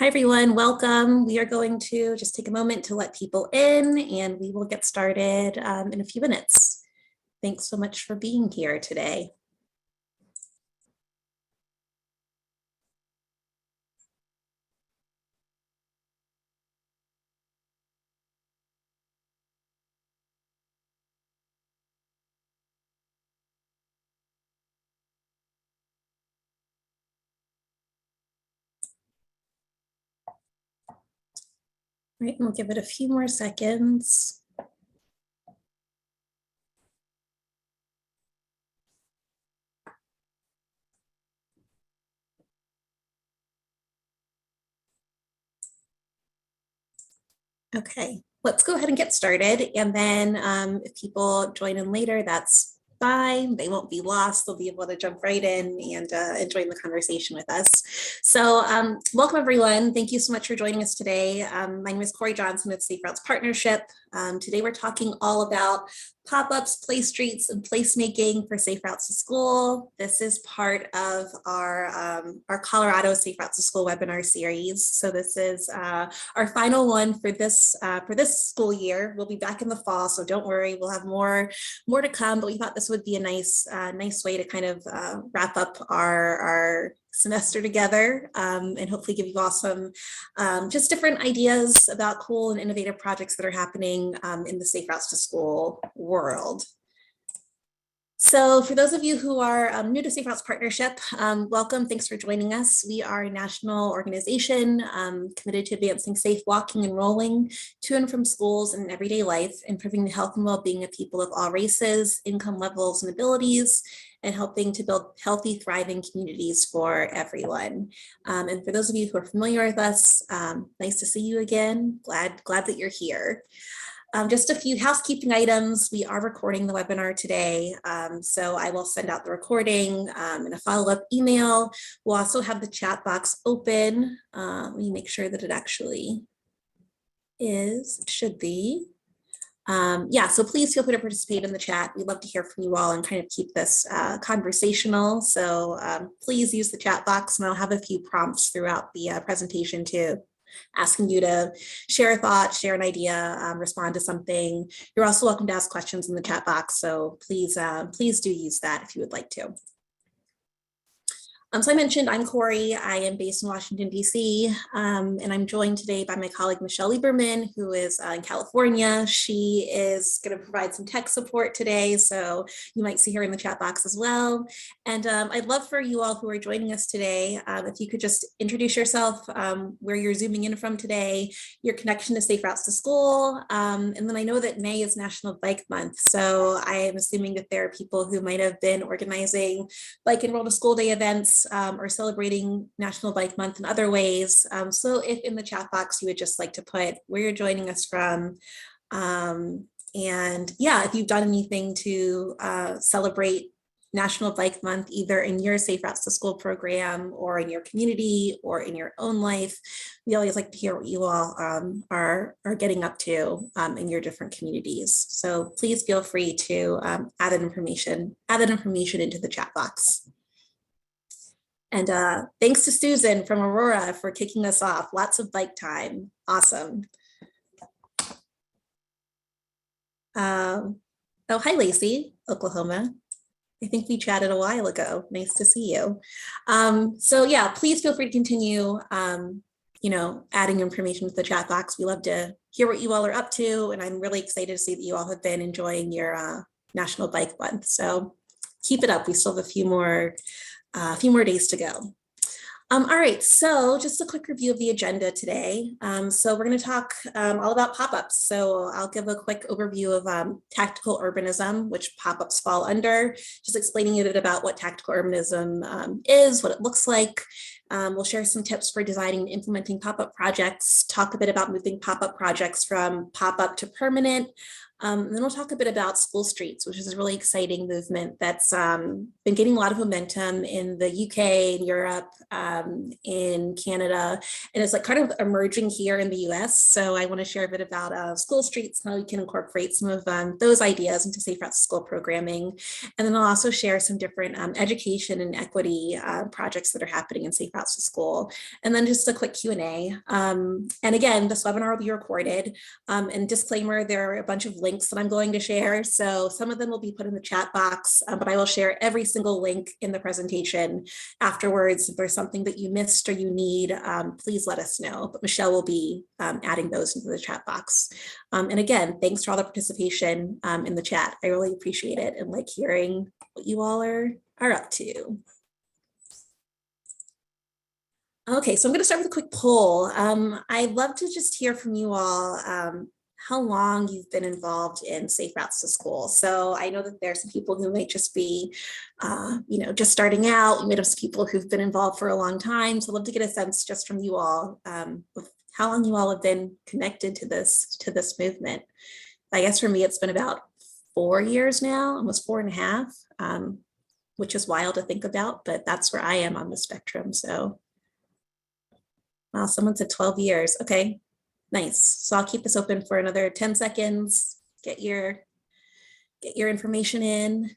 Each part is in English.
Hi, everyone. Welcome. We are going to just take a moment to let people in, and we will get started in a few minutes. Thanks so much for being here today. All right, we'll give it a few more seconds. Okay, let's go ahead and get started. And then if people join in later, that's fine. They won't be lost. They'll be able to jump right in and join the conversation with us. So welcome, everyone. Thank you so much for joining us today. My name is Corey Johnson with Safe Routes Partnership. Today, we're talking all about pop-ups, place streets, and placemaking for Safe Routes to School. This is part of our Colorado Safe Routes to School webinar series. So this is our final one for this school year. We'll be back in the fall, so don't worry, we'll have more to come. But we thought this would be a nice way to kind of wrap up our semester together and hopefully give you all some just different ideas about cool and innovative projects that are happening in the Safe Routes to School world. So for those of you who are new to Safe Routes Partnership, welcome. Thanks for joining us. We are a national organization committed to advancing safe walking and rolling to and from schools and everyday life, improving the health and well-being of people of all races, income levels, and abilities, and helping to build healthy, thriving communities for everyone. And for those of you who are familiar with us, nice to see you again. Glad that you're here. Just a few housekeeping items. We are recording the webinar today, so I will send out the recording in a follow-up email. We'll also have the chat box open. Let me make sure that it actually is, it should be. Yeah, so please feel free to participate in the chat. We'd love to hear from you all and kind of keep this conversational. So please use the chat box, and I'll have a few prompts throughout the presentation too, asking you to share a thought, share an idea, respond to something. You're also welcome to ask questions in the chat box, so please do use that if you would like to. So I mentioned I'm Corey. I am based in Washington, D.C., and I'm joined today by my colleague, Michelle Lieberman, who is in California. She is going to provide some tech support today, so you might see her in the chat box as well. And I'd love for you all who are joining us today, if you could just introduce yourself, where you're zooming in from today, your connection to Safe Routes to School, and then I know that May is National Bike Month, so I am assuming that there are people who might have been organizing Bike and Roll to School Day events or celebrating National Bike Month in other ways. So if in the chat box you would just like to put where you're joining us from, and yeah, if you've done anything to celebrate National Bike Month, either in your Safe Routes to School program or in your community or in your own life, we always like to hear what you all are getting up to in your different communities. So please feel free to add that information into the chat box. And thanks to Susan from Aurora for kicking us off. Lots of bike time. Awesome. Oh, hi, Lacey, Oklahoma. I think we chatted a while ago. Nice to see you. So yeah, please feel free to continue, adding information to the chat box. We love to hear what you all are up to, and I'm really excited to see that you all have been enjoying your National Bike Month. So keep it up. We still have a few more days to go. All right, so just a quick review of the agenda today. So we're going to talk all about pop-ups. So I'll give a quick overview of tactical urbanism, which pop-ups fall under, just explaining a bit about what tactical urbanism is, what it looks like. We'll share some tips for designing and implementing pop-up projects, talk a bit about moving pop-up projects from pop-up to permanent. And then we'll talk a bit about school streets, which is a really exciting movement that's been getting a lot of momentum in the UK, in Europe, in Canada, and it's like kind of emerging here in the US. So I want to share a bit about school streets, how we can incorporate some of those ideas into Safe Routes to School programming. And then I'll also share some different education and equity projects that are happening in Safe Routes to School. And then just a quick Q&A. And again, this webinar will be recorded. And disclaimer, there are a bunch of links that I'm going to share. So some of them will be put in the chat box, but I will share every single link in the presentation afterwards. If there's something that you missed or you need, please let us know. But Michelle will be adding those into the chat box. And again, thanks for all the participation in the chat. I really appreciate it and like hearing what you all are up to. Okay, so I'm going to start with a quick poll. I'd love to just hear from you all how long you've been involved in Safe Routes to School. So I know that there's some people who might just be, just starting out. You might have some people who've been involved for a long time. So I'd love to get a sense just from you all of how long you all have been connected to this movement. I guess for me, it's been about 4 years now, almost 4.5, which is wild to think about, but that's where I am on the spectrum. So, wow, someone said 12 years. Okay, nice. So I'll keep this open for another 10 seconds. Get your information in.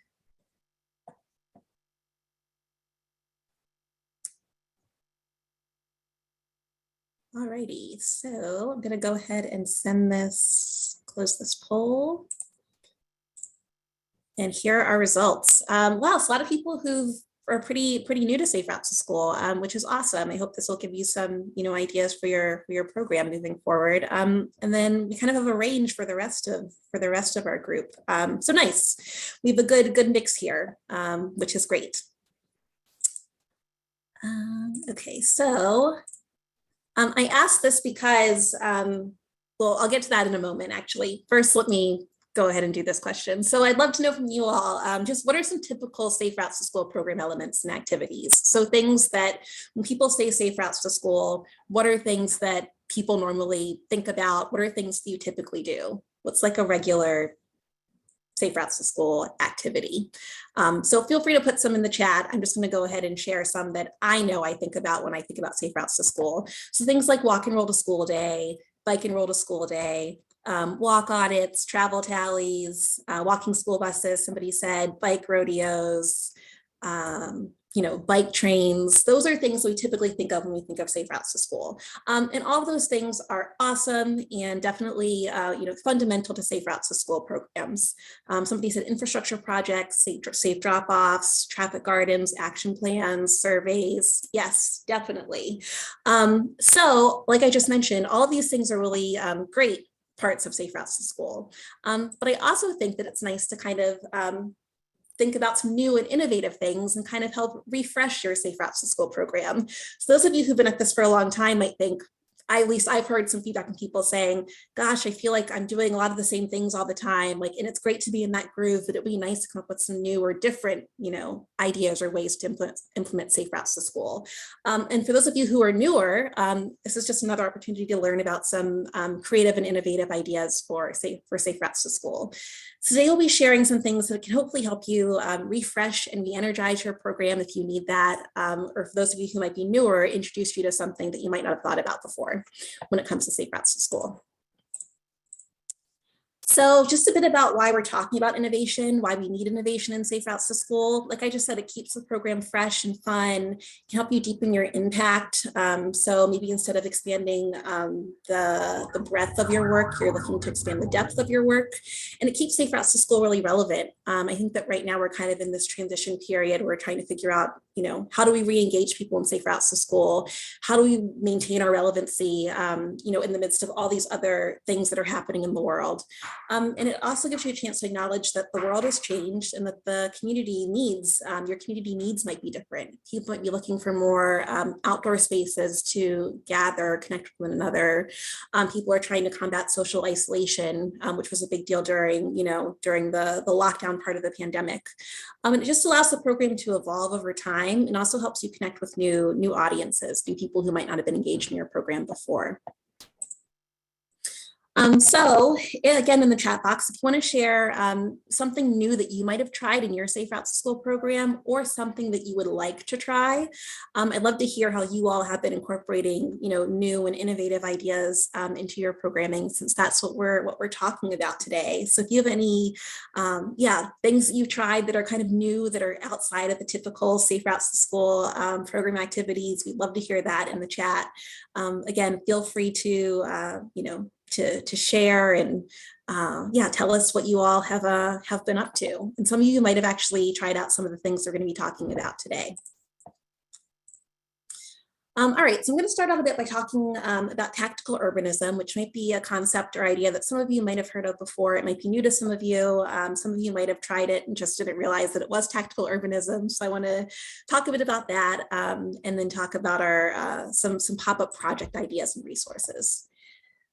Alrighty, so I'm gonna go ahead and close this poll. And here are our results. Wow, so a lot of people who are pretty new to Safe Routes to School, which is awesome. I hope this will give you some ideas for your program moving forward. And then we kind of have a range for the rest of our group. So nice. We have a good mix here, which is great. Okay, so I asked this because, well, I'll get to that in a moment, actually. First, let me go ahead and do this question. So I'd love to know from you all, just what are some typical Safe Routes to School program elements and activities? So things that when people say Safe Routes to School, what are things that people normally think about? What are things that you typically do? What's like a regular Safe Routes to School activity? So feel free to put some in the chat. I'm just going to go ahead and share some that I know I think about when I think about Safe Routes to School. So things like walk and roll to school day, bike and roll to school day, walk audits, travel tallies, walking school buses, somebody said, bike rodeos, bike trains. Those are things we typically think of when we think of Safe Routes to School. And all of those things are awesome and definitely, fundamental to Safe Routes to School programs. Somebody said infrastructure projects, safe drop-offs, traffic gardens, action plans, surveys. Yes, definitely. So like I just mentioned, all of these things are really great parts of Safe Routes to School. But I also think that it's nice to kind of think about some new and innovative things and kind of help refresh your Safe Routes to School program. So those of you who've been at this for a long time might think, at least I've heard some feedback from people saying, gosh, I feel like I'm doing a lot of the same things all the time. Like, and it's great to be in that groove, but it'd be nice to come up with some new or different, ideas or ways to implement Safe Routes to School. And for those of you who are newer, this is just another opportunity to learn about some creative and innovative ideas for Safe Routes to School. So today we'll be sharing some things that can hopefully help you refresh and re-energize your program if you need that, or for those of you who might be newer, introduce you to something that you might not have thought about before when it comes to Safe Routes to School. So just a bit about why we're talking about innovation, why we need innovation in Safe Routes to School. Like I just said, it keeps the program fresh and fun, can help you deepen your impact. So maybe instead of expanding the breadth of your work, you're looking to expand the depth of your work. And it keeps Safe Routes to School really relevant. I think that right now we're kind of in this transition period. We're trying to figure out, how do we re-engage people in Safe Routes to School? How do we maintain our relevancy, in the midst of all these other things that are happening in the world? And it also gives you a chance to acknowledge that the world has changed and that the community needs, your community needs might be different. People might be looking for more outdoor spaces to gather, connect with one another. People are trying to combat social isolation, which was a big deal during the lockdown part of the pandemic. And it just allows the program to evolve over time and also helps you connect with new audiences, new people who might not have been engaged in your program before. So again, in the chat box, if you want to share something new that you might have tried in your Safe Routes to School program or something that you would like to try, I'd love to hear how you all have been incorporating, new and innovative ideas into your programming, since that's what we're talking about today. So if you have any, things that you've tried that are kind of new, that are outside of the typical Safe Routes to School program activities, we'd love to hear that in the chat. Again, feel free to, to share and tell us what you all have been up to. And some of you might have actually tried out some of the things we're going to be talking about today. All right, so I'm going to start out a bit by talking about tactical urbanism, which might be a concept or idea that some of you might have heard of before. It might be new to some of you. Some of you might have tried it and just didn't realize that it was tactical urbanism. So I want to talk a bit about that and then talk about our some pop-up project ideas and resources.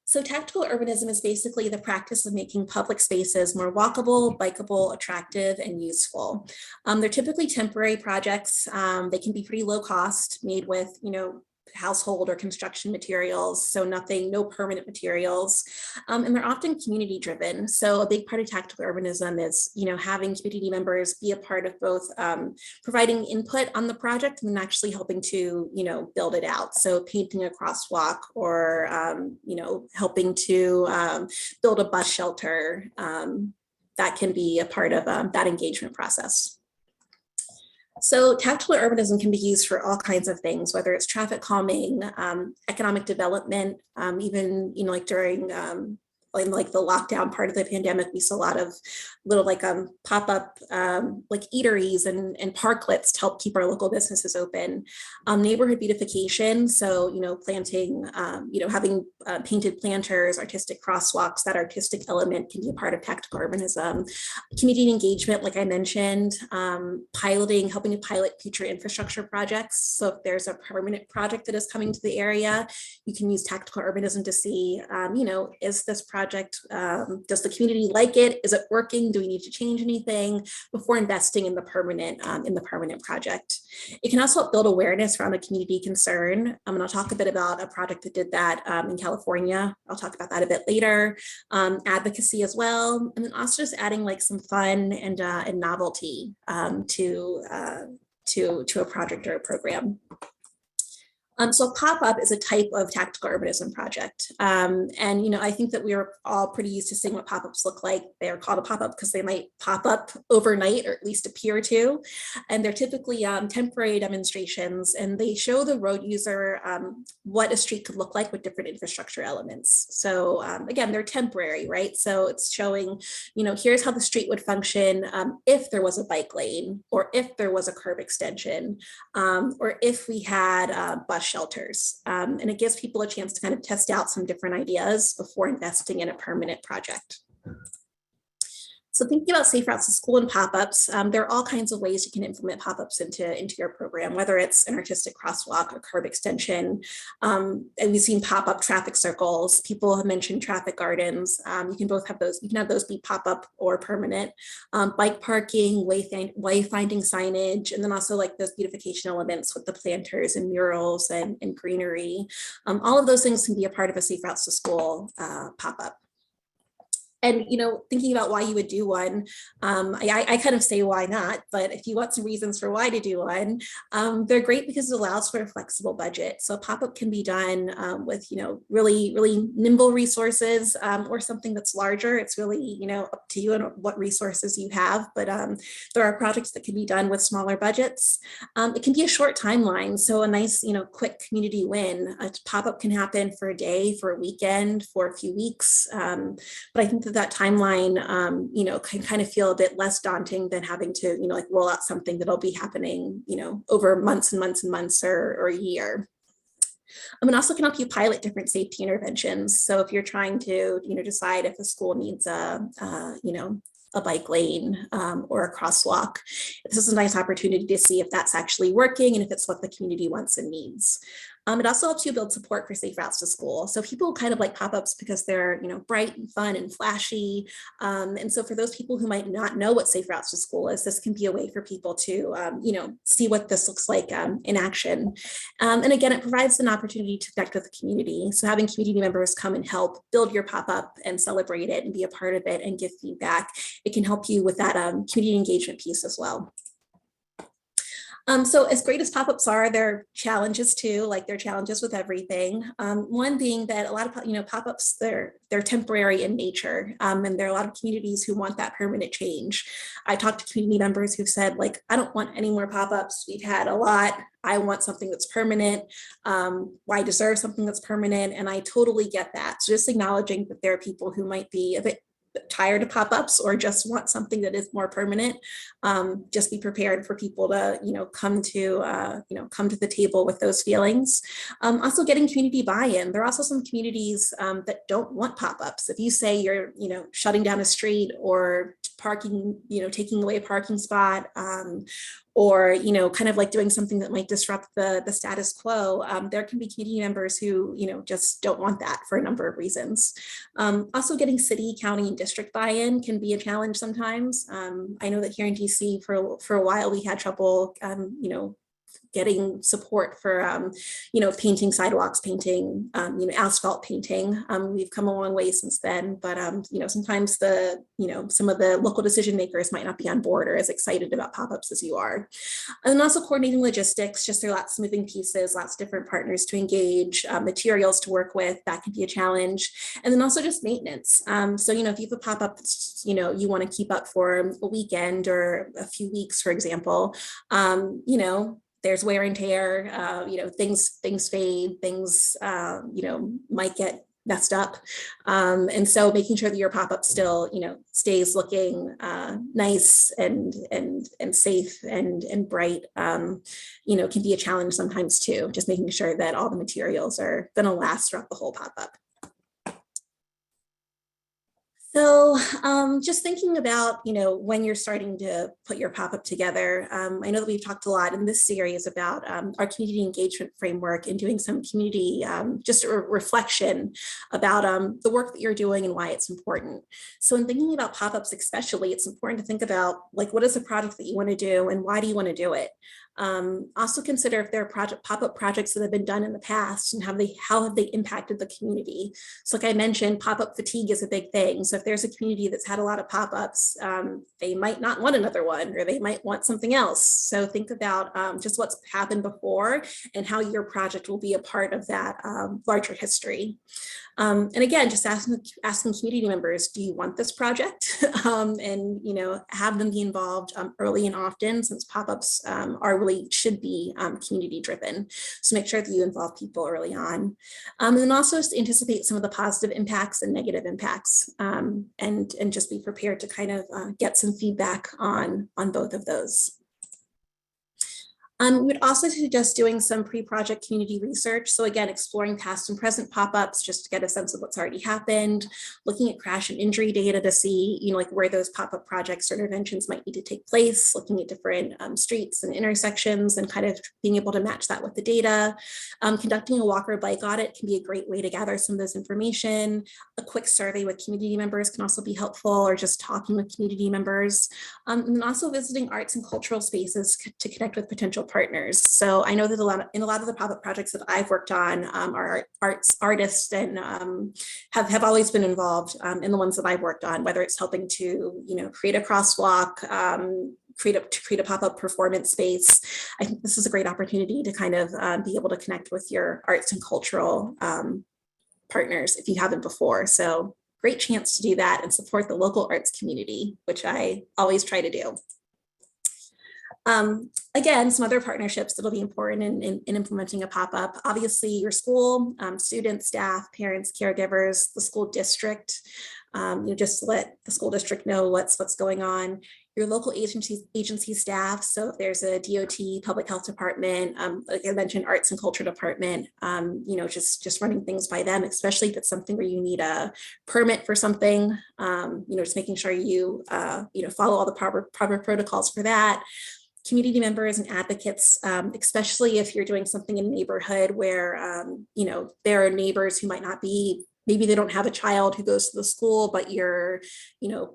So tactical urbanism is basically the practice of making public spaces more walkable, bikeable, attractive, and useful. They're typically temporary projects. They can be pretty low cost, made with, household or construction materials, so no permanent materials, and they're often community driven. So a big part of tactical urbanism is, having community members be a part of both providing input on the project and then actually helping to, build it out. So painting a crosswalk or, helping to build a bus shelter, that can be a part of that engagement process. So tactical urbanism can be used for all kinds of things, whether it's traffic calming, economic development, even, like during in like the lockdown part of the pandemic, we saw a lot of little pop-up like eateries and parklets to help keep our local businesses open. Neighborhood beautification, so planting, having painted planters, artistic crosswalks. That artistic element can be a part of tactical urbanism. Community engagement, like I mentioned, helping to pilot future infrastructure projects. So if there's a permanent project that is coming to the area, you can use tactical urbanism to see, is this project, does the community like it? Is it working? Do we need to change anything before investing in the permanent project? It can also help build awareness around a community concern. And I'll talk a bit about a project that did that in California. I'll talk about that a bit later. Advocacy as well, and then also just adding like some fun and novelty to a project or a program. So a pop-up is a type of tactical urbanism project. And, I think that we are all pretty used to seeing what pop-ups look like. They are called a pop-up because they might pop up overnight or at least appear to. And they're typically temporary demonstrations, and they show the road user what a street could look like with different infrastructure elements. So again, they're temporary, right? So it's showing, here's how the street would function if there was a bike lane, or if there was a curb extension, or if we had bus shelters. And it gives people a chance to kind of test out some different ideas before investing in a permanent project. So thinking about Safe Routes to School and pop-ups, there are all kinds of ways you can implement pop-ups into your program, whether it's an artistic crosswalk or curb extension. And we've seen pop-up traffic circles. People have mentioned traffic gardens. You can both have those. You can have those be pop-up or permanent. Bike parking, wayfinding signage, and then also like those beautification elements with the planters and murals and greenery. All of those things can be a part of a Safe Routes to School pop-up. And, thinking about why you would do one, I kind of say why not, but if you want some reasons for why to do one, they're great because it allows for a flexible budget. So a pop-up can be done with, really, really nimble resources or something that's larger. It's really, up to you and what resources you have, but there are projects that can be done with smaller budgets. It can be a short timeline. So a nice, quick community win. A pop-up can happen for a day, for a weekend, for a few weeks. But I think that timeline, can kind of feel a bit less daunting than having to, roll out something that'll be happening, over months and months and months or a year. And also can help you pilot different safety interventions. So if you're trying to, decide if a school needs a bike lane or a crosswalk, this is a nice opportunity to see if that's actually working and if it's what the community wants and needs. It also helps you build support for safe routes to school. So people kind of like pop-ups because they're, bright and fun and flashy. And so for those people who might not know what safe routes to school is, this can be a way for people to, see what this looks like in action. And again, it provides an opportunity to connect with the community. So having community members come and help build your pop-up and celebrate it and be a part of it and give feedback, it can help you with that community engagement piece as well. So as great as pop-ups are, there are challenges too, like there are challenges with everything. One being that a lot of, pop-ups, they're temporary in nature. And there are a lot of communities who want that permanent change. I talked to community members who've said, like, I don't want any more pop-ups. We've had a lot. I want something that's permanent. I deserve something that's permanent. And I totally get that. So just acknowledging that there are people who might be a bit tired of pop-ups or just want something that is more permanent. Just be prepared for people to, come to the table with those feelings. Also getting community buy-in. There are also some communities that don't want pop-ups. If you say you're, shutting down a street or parking, taking away a parking spot, or kind of like doing something that might disrupt the status quo, there can be community members who just don't want that for a number of reasons. Also getting city, county, and district buy-in can be a challenge sometimes. I know that here in DC for a while we had trouble getting support for, painting sidewalks, painting, asphalt painting. We've come a long way since then, but, sometimes some of the local decision makers might not be on board or as excited about pop-ups as you are. And then also coordinating logistics, just there are lots of moving pieces, lots of different partners to engage, materials to work with, that can be a challenge. And then also just maintenance. So, if you have a pop-up, you want to keep up for a weekend or a few weeks, for example, there's wear and tear, things fade, things, might get messed up. And so making sure that your pop-up still, stays looking nice and safe and bright, can be a challenge sometimes too, just making sure that all the materials are gonna last throughout the whole pop-up. So just thinking about, when you're starting to put your pop-up together, I know that we've talked a lot in this series about our community engagement framework and doing some community, just a reflection about the work that you're doing and why it's important. So in thinking about pop-ups especially, it's important to think about, like, what is the project that you want to do and why do you want to do it? Also consider if there are pop-up projects that have been done in the past and how have they impacted the community. So like I mentioned, pop-up fatigue is a big thing. So if there's a community that's had a lot of pop-ups, they might not want another one, or they might want something else. So think about just what's happened before and how your project will be a part of that larger history. And again, just asking community members, do you want this project? And have them be involved early and often, since pop-ups should be community driven. So make sure that you involve people early on. And then also just anticipate some of the positive impacts and negative impacts, and just be prepared to kind of get some feedback on both of those. We'd also suggest doing some pre-project community research. So again, exploring past and present pop-ups just to get a sense of what's already happened, looking at crash and injury data to see, like where those pop-up projects or interventions might need to take place, looking at different streets and intersections and kind of being able to match that with the data. Conducting a walk or bike audit can be a great way to gather some of this information. A quick survey with community members can also be helpful, or just talking with community members. And then also visiting arts and cultural spaces to connect with potential partners. So I know that in a lot of the pop-up projects that I've worked on, our artists and have always been involved in the ones that I've worked on, whether it's helping to create a crosswalk, create a pop-up performance space. I think this is a great opportunity to kind of be able to connect with your arts and cultural partners if you haven't before. So great chance to do that and support the local arts community, which I always try to do. Again, some other partnerships that'll be important in implementing a pop-up. Obviously, your school, students, staff, parents, caregivers, the school district, just to let the school district know what's going on. Your local agency staff. So if there's a DOT, public health department, like I mentioned, arts and culture department, just running things by them, especially if it's something where you need a permit for something, just making sure you, follow all the proper protocols for that. community members and advocates, especially if you're doing something in a neighborhood where, there are neighbors who might not be, maybe they don't have a child who goes to the school, but you're,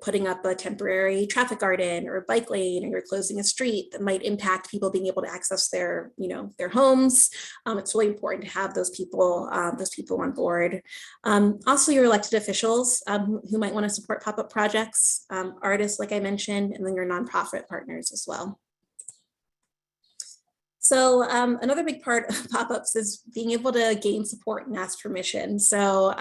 putting up a temporary traffic garden or a bike lane, or you're closing a street that might impact people being able to access their, their homes. It's really important to have those people on board. Also, your elected officials who might want to support pop-up projects, artists, like I mentioned, and then your nonprofit partners as well. So another big part of pop-ups is being able to gain support and ask permission. So,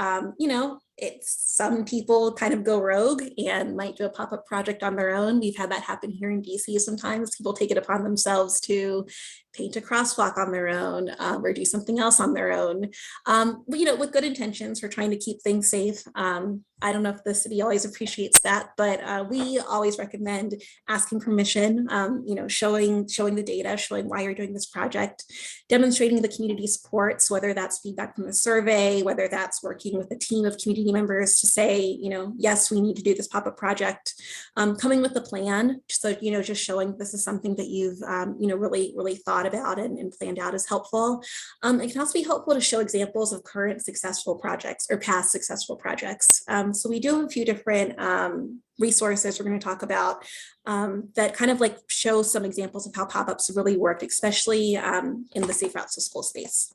some people kind of go rogue and might do a pop-up project on their own. We've had that happen here in DC sometimes. People take it upon themselves to paint a crosswalk on their own or do something else on their own. But, with good intentions, we're trying to keep things safe. I don't know if the city always appreciates that, but we always recommend asking permission, showing the data, showing why you're doing this project, demonstrating the community supports, whether that's feedback from the survey, whether that's working with a team of community members to say, yes, we need to do this pop-up project, coming with a plan. So, just showing this is something that you've, really thought about and planned out is helpful. It can also be helpful to show examples of current successful projects or past successful projects. So we do have a few different resources we're going to talk about that kind of like show some examples of how pop-ups really worked, especially in the Safe Routes to School space.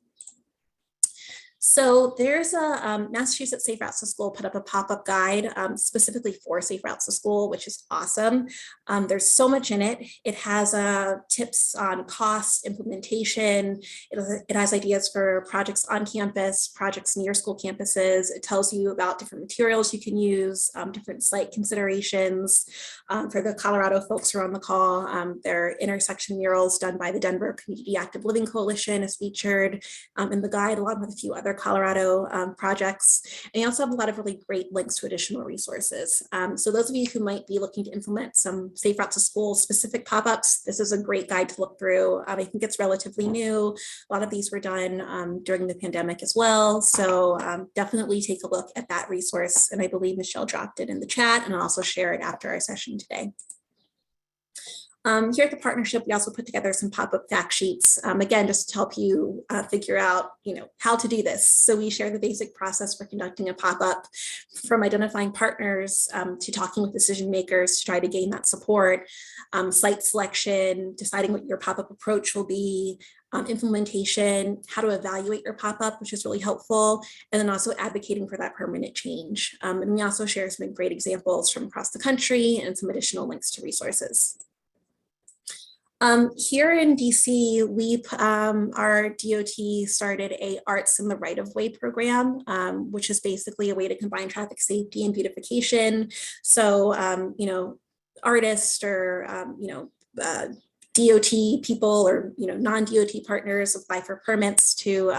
So there's a Massachusetts Safe Routes to School put up a pop-up guide specifically for Safe Routes to School, which is awesome. There's so much in it. It has tips on cost, implementation. It has ideas for projects on campus, projects near school campuses. It tells you about different materials you can use, different site considerations. For the Colorado folks who are on the call, their intersection murals done by the Denver Community Active Living Coalition is featured in the guide, along with a few other Colorado projects. And you also have a lot of really great links to additional resources. So those of you who might be looking to implement some Safe Routes to School specific pop-ups, this is a great guide to look through. I think it's relatively new. A lot of these were done during the pandemic as well. So definitely take a look at that resource. And I believe Michelle dropped it in the chat, and I'll also share it after our session today. Here at the partnership, we also put together some pop-up fact sheets, again, just to help you figure out, how to do this. So we share the basic process for conducting a pop-up, from identifying partners to talking with decision makers to try to gain that support, site selection, deciding what your pop-up approach will be, implementation, how to evaluate your pop-up, which is really helpful, and then also advocating for that permanent change. And we also share some great examples from across the country and some additional links to resources. Here in DC, our DOT started a Arts in the Right-of-Way program, which is basically a way to combine traffic safety and beautification. So, artists or, DOT people or non-DOT partners apply for permits to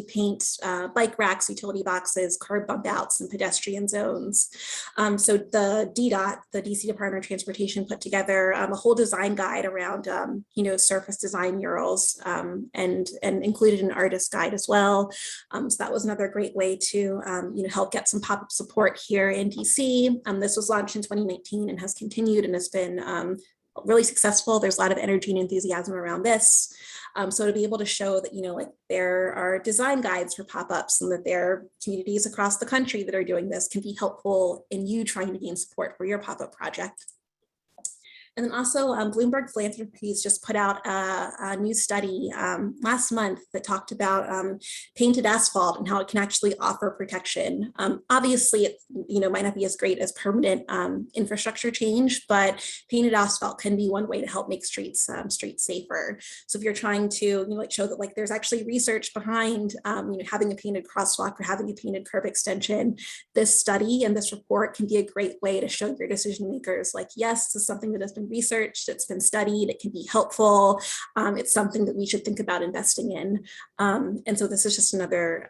paint bike racks, utility boxes, curb bump outs, and pedestrian zones. So the DDOT, the DC Department of Transportation, put together a whole design guide around surface design murals and included an artist guide as well. So that was another great way to help get some pop-up support here in DC. This was launched in 2019 and has continued and has been really successful. There's a lot of energy and enthusiasm around this. So to be able to show that, there are design guides for pop-ups and that there are communities across the country that are doing this can be helpful in you trying to gain support for your pop-up project. And then also Bloomberg Philanthropies just put out a new study last month that talked about painted asphalt and how it can actually offer protection. Obviously, it might not be as great as permanent infrastructure change, but painted asphalt can be one way to help make streets safer. So if you're trying to show that there's actually research behind having a painted crosswalk or having a painted curb extension, this study and this report can be a great way to show your decision makers yes, this is something that has been researched, it's been studied, it can be helpful, it's something that we should think about investing in. And so this is just another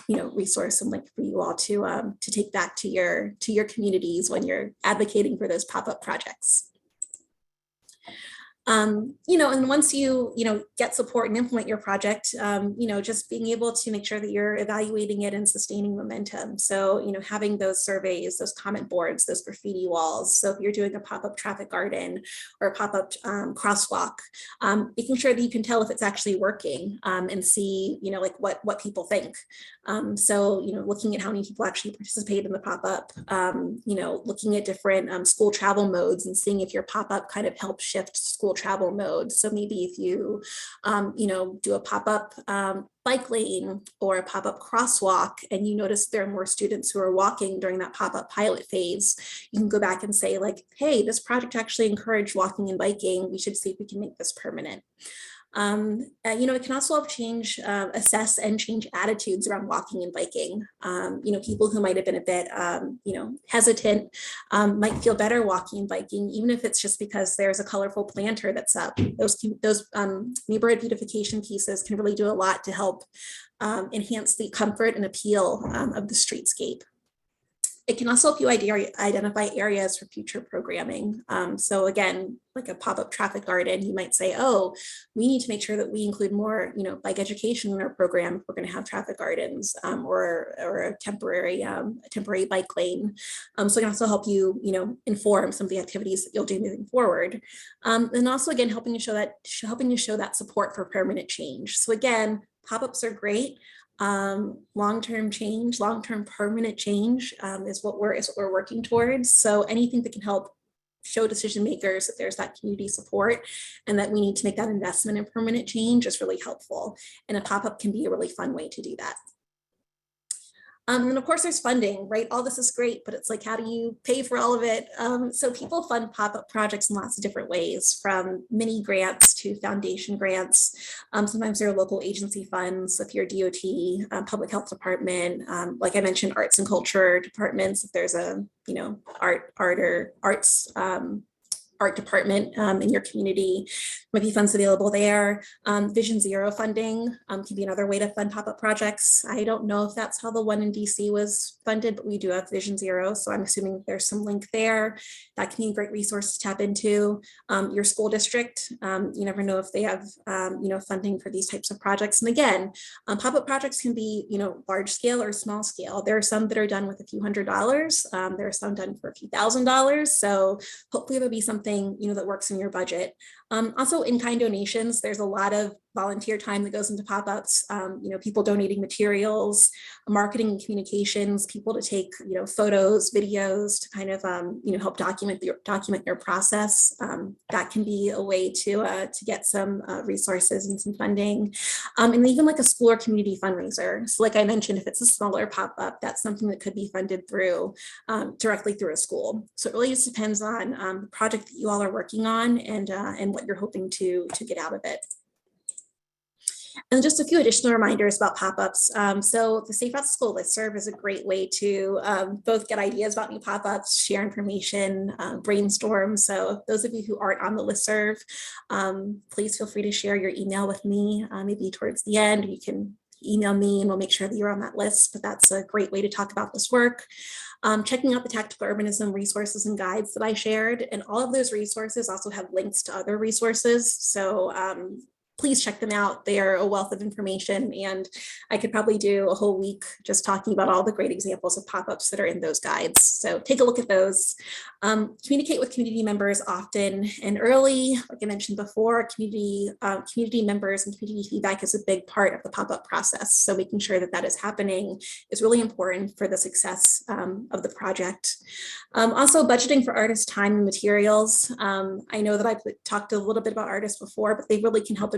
resource and link for you all to take back to your communities when you're advocating for those pop-up projects. And once you get support and implement your project, just being able to make sure that you're evaluating it and sustaining momentum. So, having those surveys, those comment boards, those graffiti walls. So if you're doing a pop-up traffic garden or a pop-up crosswalk, making sure that you can tell if it's actually working, and see, like what people think. So, looking at how many people actually participate in the pop-up, looking at different school travel modes and seeing if your pop-up kind of helps shift school travel modes. So maybe if you, do a pop-up bike lane or a pop-up crosswalk, and you notice there are more students who are walking during that pop-up pilot phase, you can go back and say like, hey, this project actually encouraged walking and biking. We should see if we can make this permanent. It can also help change, assess and change attitudes around walking and biking. People who might have been a bit, hesitant might feel better walking and biking, even if it's just because there's a colorful planter that's up. Those neighborhood beautification pieces can really do a lot to help enhance the comfort and appeal of the streetscape. It can also help you identify areas for future programming. So again, like a pop-up traffic garden, you might say, oh, we need to make sure that we include more, bike education in our program if we're going to have traffic gardens, or a temporary bike lane. So it can also help you, inform some of the activities that you'll do moving forward. And also, again, helping you show that support for permanent change. So again, pop-ups are great. Long-term change, long-term permanent change is what we're working towards. So anything that can help show decision makers that there's that community support and that we need to make that investment in permanent change is really helpful. And a pop-up can be a really fun way to do that. And of course, there's funding, right? All this is great, but it's like, how do you pay for all of it? So people fund pop-up projects in lots of different ways, from mini grants to foundation grants. Sometimes there are local agency funds. If you're DOT, public health department, like I mentioned, arts and culture departments, if there's a, art department in your community, might be funds available there. Vision Zero funding can be another way to fund pop-up projects. I don't know if that's how the one in DC was funded, but we do have Vision Zero, so I'm assuming there's some link there. That can be a great resource to tap into. Your school district, you never know if they have funding for these types of projects. And again, pop-up projects can be large scale or small scale. There are some that are done with a few $100s. There are some done for a few $1,000s. So hopefully there'll be something that works in your budget. Also, in-kind donations, there's a lot of volunteer time that goes into pop-ups, people donating materials, marketing and communications, people to take photos, videos to kind of help document your process. That can be a way to get some resources and some funding, and even like a school or community fundraiser. So like I mentioned, if it's a smaller pop-up, that's something that could be funded through directly through a school. So it really just depends on the project that you all are working on and what you're hoping to get out of it. And just a few additional reminders about pop-ups. So the Safe Routes to School listserv is a great way to both get ideas about new pop-ups, share information, brainstorm. So those of you who aren't on the listserv, please feel free to share your email with me, maybe towards the end. You can email me and we'll make sure that you're on that list, but that's a great way to talk about this work. Checking out the tactical urbanism resources and guides that I shared, and all of those resources also have links to other resources. So please check them out. They are a wealth of information, and I could probably do a whole week just talking about all the great examples of pop-ups that are in those guides. So take a look at those. Communicate with community members often and early. Like I mentioned before, community members and community feedback is a big part of the pop-up process. So making sure that that is happening is really important for the success of the project. Also, budgeting for artist time and materials. I know that I've talked a little bit about artists before, but they really can help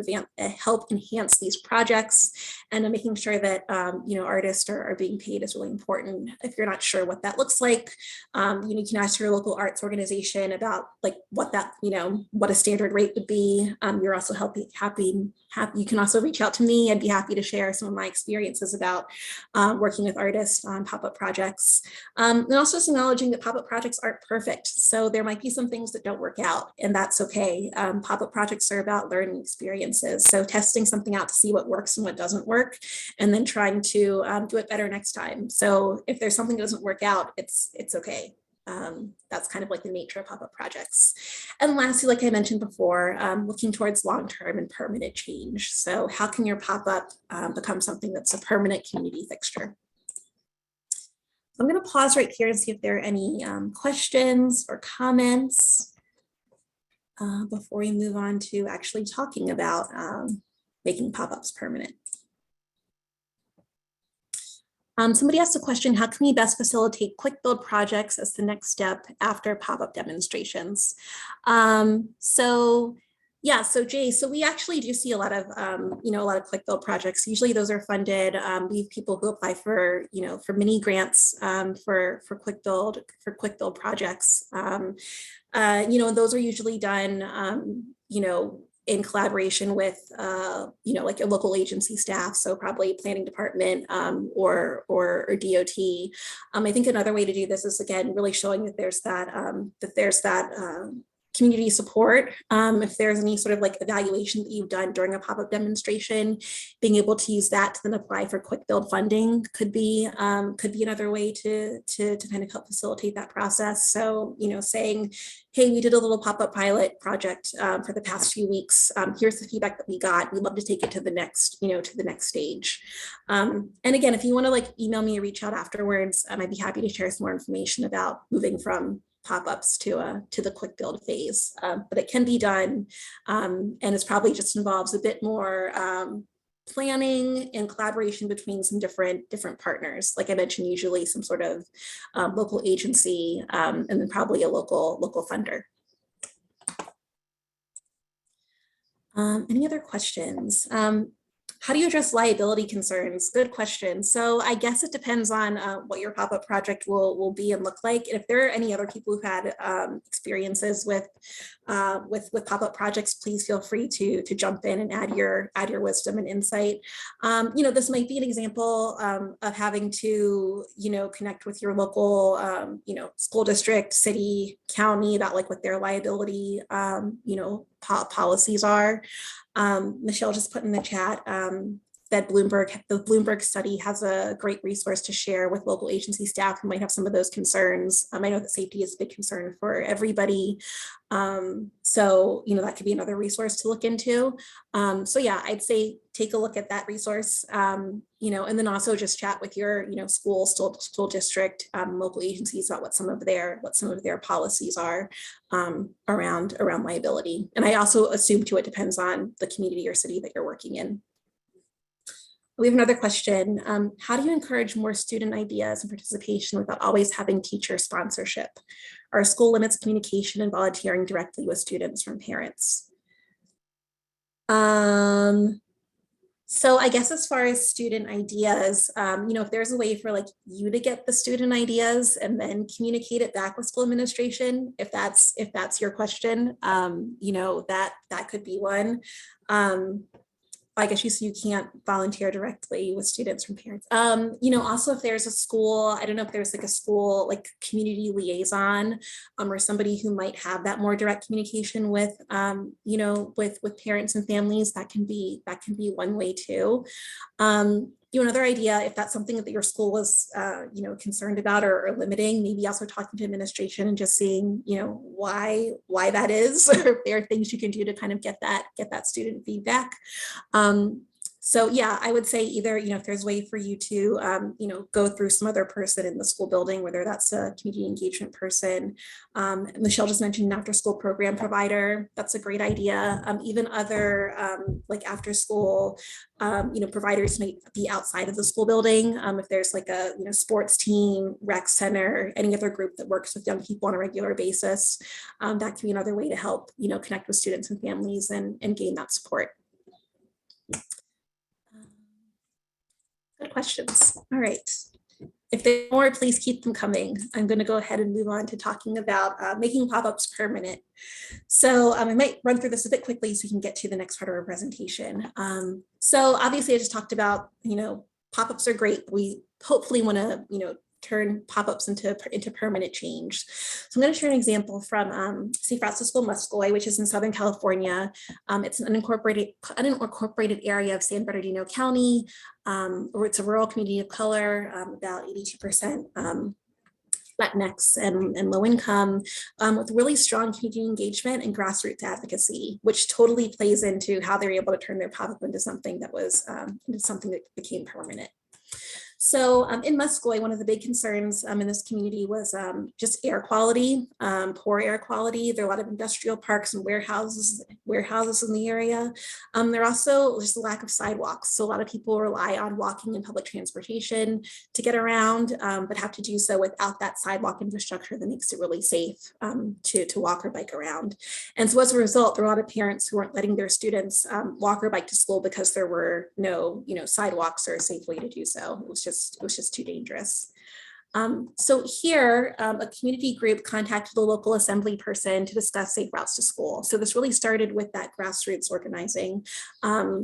enhance these projects, and making sure that artists are being paid is really important. If you're not sure what that looks like, you can ask your local arts organization about like what a standard rate would be. You're also happy. You can also reach out to me. I'd be happy to share some of my experiences about working with artists on pop-up projects. And also just acknowledging that pop-up projects aren't perfect. So there might be some things that don't work out, and that's okay. Pop-up projects are about learning experiences. So testing something out to see what works and what doesn't work, and then trying to do it better next time. So if there's something that doesn't work out, it's okay. that's kind of like the nature of pop-up projects. And lastly, like I mentioned before, looking towards long-term and permanent change. So how can your pop-up become something that's a permanent community fixture? I'm going to pause right here and see if there are any questions or comments before we move on to actually talking about making pop-ups permanent. Somebody asked a question, how can we best facilitate quick build projects as the next step after pop-up demonstrations? So Jay, so we actually do see a lot of, a lot of quick build projects. Usually those are funded. We have people who apply for, for mini grants for quick build projects. Those are usually done, in collaboration with, like your local agency staff. So probably planning department or DOT. I think another way to do this is, again, really showing that there's that, community support. If there's any sort of like evaluation that you've done during a pop-up demonstration, being able to use that to then apply for quick build funding could be another way to kind of help facilitate that process. So, saying, hey, we did a little pop-up pilot project for the past few weeks. Here's the feedback that we got. We'd love to take it to the next, stage. And again, if you want to like email me or reach out afterwards, I'd be happy to share some more information about moving from pop-ups to the quick build phase, but it can be done, and it's probably just involves a bit more planning and collaboration between some different partners. Like I mentioned, usually some sort of local agency, and then probably a local funder. Any other questions? How do you address liability concerns? Good question. So I guess it depends on what your pop-up project will be and look like. And if there are any other people who've had experiences with pop-up projects, please feel free to jump in and add your wisdom and insight. This might be an example of having to connect with your local school district, city, county about like what their liability policies are. Michelle just put in the chat that the Bloomberg study has a great resource to share with local agency staff who might have some of those concerns. I know that safety is a big concern for everybody. So, that could be another resource to look into. So yeah, I'd say take a look at that resource, and then also just chat with your, school district, local agencies about what some of their policies are around liability. And I also assume too, it depends on the community or city that you're working in. We have another question. How do you encourage more student ideas and participation without always having teacher sponsorship? Our school limits communication and volunteering directly with students from parents. So I guess as far as student ideas, if there's a way for like you to get the student ideas and then communicate it back with school administration, if that's your question, that could be one. I guess you can't volunteer directly with students from parents. Also if there's a school, I don't know if there's like a school like community liaison, or somebody who might have that more direct communication with, with parents and families, that can be one way too. Another idea, if that's something that your school is, concerned about or limiting, maybe also talking to administration and just seeing, why that is, or if there are things you can do to kind of get that student feedback. So yeah, I would say either, if there's a way for you to, go through some other person in the school building, whether that's a community engagement person. Michelle just mentioned an after school program provider. That's a great idea. Even other like after school, providers might be outside of the school building. If there's like a, sports team, rec center, any other group that works with young people on a regular basis, that can be another way to help, connect with students and families and gain that support. Good questions. All right. If there are more, please keep them coming. I'm going to go ahead and move on to talking about making pop-ups permanent. So I might run through this a bit quickly so we can get to the next part of our presentation. So obviously I just talked about, pop-ups are great. We hopefully want to, turn pop-ups into permanent change. So I'm going to share an example from St. Francisco Muskogee, which is in Southern California. It's an unincorporated area of San Bernardino County, or it's a rural community of color, about 82% Latinx and low income, with really strong community engagement and grassroots advocacy, which totally plays into how they're able to turn their pop-up into something that was into something that became permanent. So in Muskogee, one of the big concerns in this community was just air quality, poor air quality. There are a lot of industrial parks and warehouses in the area. There are also just a lack of sidewalks. So a lot of people rely on walking and public transportation to get around, but have to do so without that sidewalk infrastructure that makes it really safe to walk or bike around. And so as a result, there are a lot of parents who weren't letting their students walk or bike to school because there were no sidewalks or a safe way to do so. It was just too dangerous. So here, a community group contacted the local assembly person to discuss safe routes to school. So this really started with that grassroots organizing.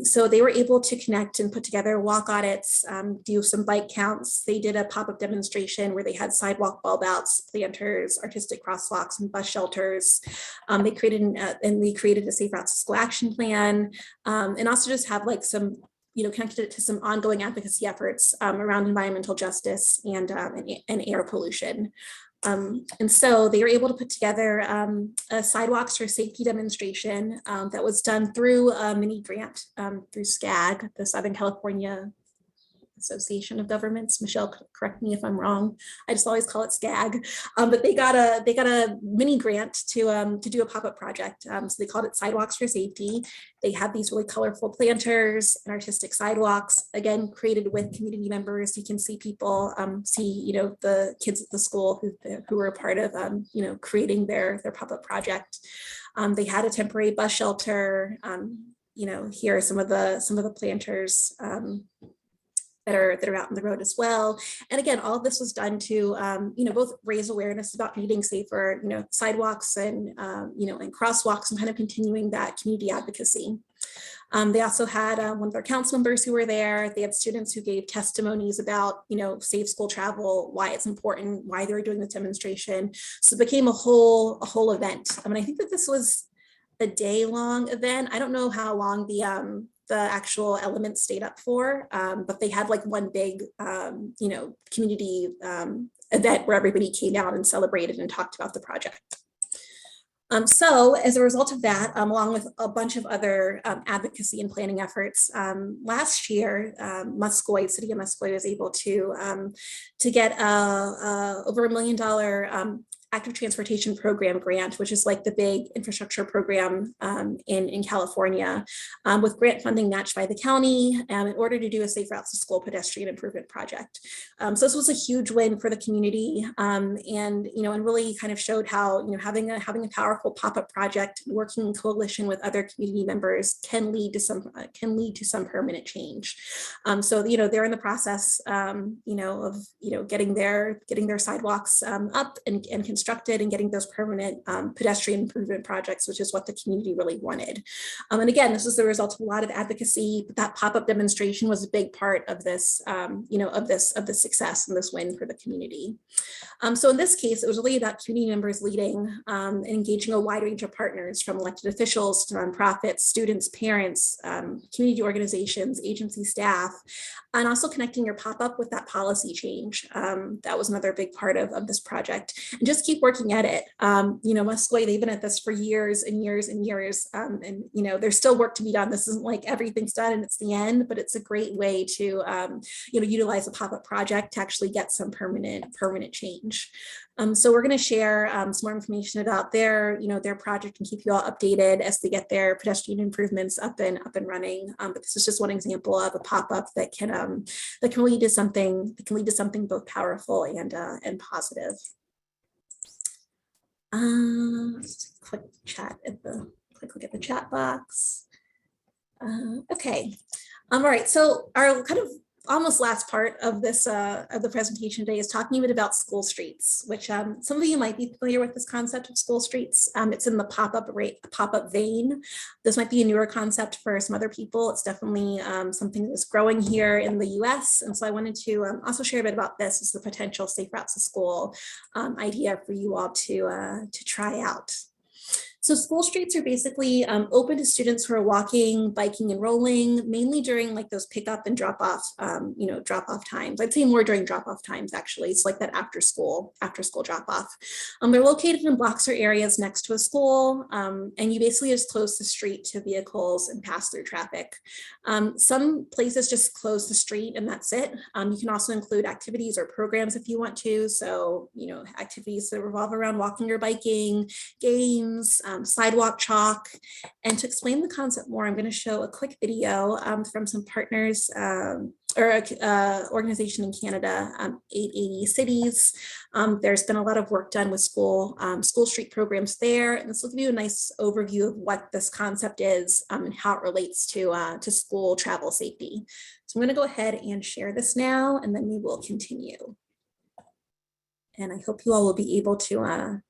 So they were able to connect and put together walk audits, do some bike counts. They did a pop-up demonstration where they had sidewalk bulb outs, planters, artistic crosswalks, and bus shelters. They created a safe routes to school action plan, and also just have like some connected it to some ongoing advocacy efforts around environmental justice and air pollution. And so they were able to put together a sidewalks for safety demonstration that was done through a mini grant through SCAG, the Southern California Association of Governments. Michelle, correct me if I'm wrong. I just always call it SCAG, but they got a mini grant to do a pop-up project. So they called it Sidewalks for Safety. They had these really colorful planters and artistic sidewalks, again created with community members. You can see people see the kids at the school who were a part of creating their pop-up project. They had a temporary bus shelter. Here are some of the planters that are out in the road as well. And again, all of this was done to, both raise awareness about needing safer, sidewalks and, and crosswalks, and kind of continuing that community advocacy. They also had one of their council members who were there. They had students who gave testimonies about, safe school travel, why it's important, why they were doing the demonstration. So it became a whole event. I mean, I think that this was a day-long event. I don't know how long the actual elements stayed up for, but they had like one big, community event where everybody came out and celebrated and talked about the project. So as a result of that, along with a bunch of other advocacy and planning efforts, last year, City of Muskogee was able to get over $1 million active transportation program grant, which is like the big infrastructure program in California, with grant funding matched by the county in order to do a safe routes to school pedestrian improvement project. So this was a huge win for the community, and really kind of showed how having a powerful pop-up project, working in coalition with other community members can lead to some permanent change. So they're in the process of getting their sidewalks up and constructed and getting those permanent pedestrian improvement projects, which is what the community really wanted. And again, this was the result of a lot of advocacy, but that pop-up demonstration was a big part of this, of the success and this win for the community. So in this case, it was really about community members leading and engaging a wide range of partners, from elected officials to nonprofits, students, parents, community organizations, agency staff, and also connecting your pop-up with that policy change. That was another big part of this project. And just keep working at it. Muskogee, they've been at this for years and years and years. And there's still work to be done. This isn't like everything's done and it's the end, but it's a great way to, utilize a pop-up project to actually get some permanent change. So we're going to share some more information about their project and keep you all updated as they get their pedestrian improvements up and running. But this is just one example of a pop-up that can lead to something both powerful and positive. Let's click chat quick look at the chat box. Okay. All right. So our kind of almost last part of this of the presentation today is talking a bit about school streets, which some of you might be familiar with this concept of school streets. It's in the pop-up vein. This might be a newer concept for some other people. It's definitely something that's growing here in the US. And so I wanted to also share a bit about this as the potential safe routes to school idea for you all to try out. So school streets are basically open to students who are walking, biking, and rolling, mainly during like those pick up and drop off, drop off times. I'd say more during drop off times, actually. It's like that after school drop off. They're located in blocks or areas next to a school, and you basically just close the street to vehicles and pass through traffic. Some places just close the street and that's it. You can also include activities or programs if you want to. So, activities that revolve around walking or biking, games, sidewalk chalk. And to explain the concept more, I'm going to show a quick video from some partners or an organization in Canada, 880 Cities. There's been a lot of work done with school street programs there. And this will give you a nice overview of what this concept is and how it relates to school travel safety. So I'm going to go ahead and share this now, and then we will continue. And I hope you all will be able to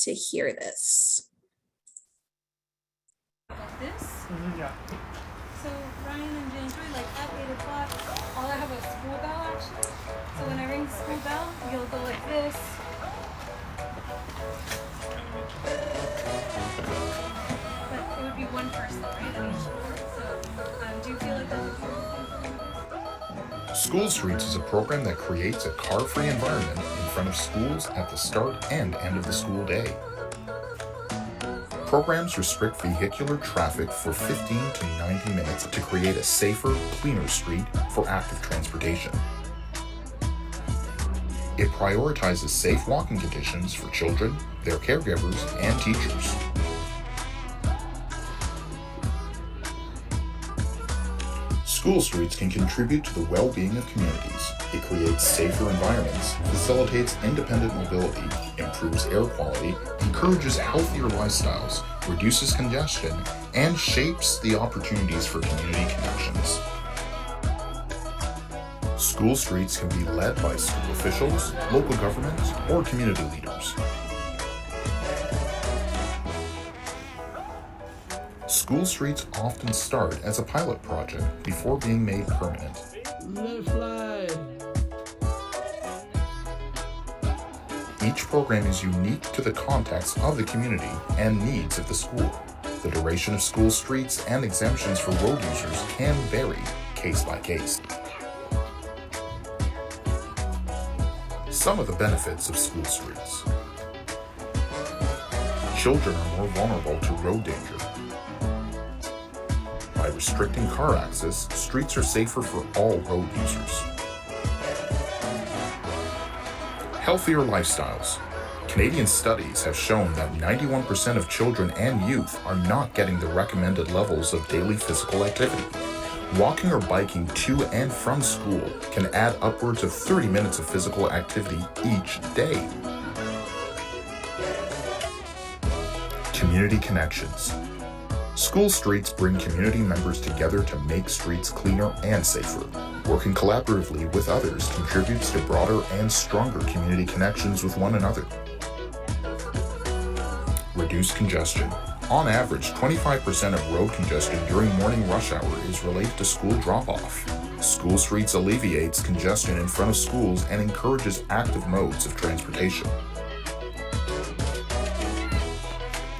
hear this. Like this? Yeah. So Ryan and James, like at 8 o'clock, I'll have a school bell actually. So when I ring the school bell, you'll go like this. But it would be one person, right? So do you feel like that's School Streets is a program that creates a car-free environment in front of schools at the start and end of the school day. Programs restrict vehicular traffic for 15 to 90 minutes to create a safer, cleaner street for active transportation. It prioritizes safe walking conditions for children, their caregivers, and teachers. School streets can contribute to the well-being of communities. It creates safer environments, facilitates independent mobility, improves air quality, encourages healthier lifestyles, reduces congestion, and shapes the opportunities for community connections. School streets can be led by school officials, local governments, or community leaders. School streets often start as a pilot project before being made permanent. Let it fly. Each program is unique to the context of the community and needs of the school. The duration of school streets and exemptions for road users can vary case by case. Some of the benefits of school streets. Children are more vulnerable to road danger. By restricting car access, streets are safer for all road users. Healthier lifestyles. Canadian studies have shown that 91% of children and youth are not getting the recommended levels of daily physical activity. Walking or biking to and from school can add upwards of 30 minutes of physical activity each day. Community connections. School streets bring community members together to make streets cleaner and safer. Working collaboratively with others contributes to broader and stronger community connections with one another. Reduce congestion. On average, 25% of road congestion during morning rush hour is related to school drop-off. School streets alleviates congestion in front of schools and encourages active modes of transportation.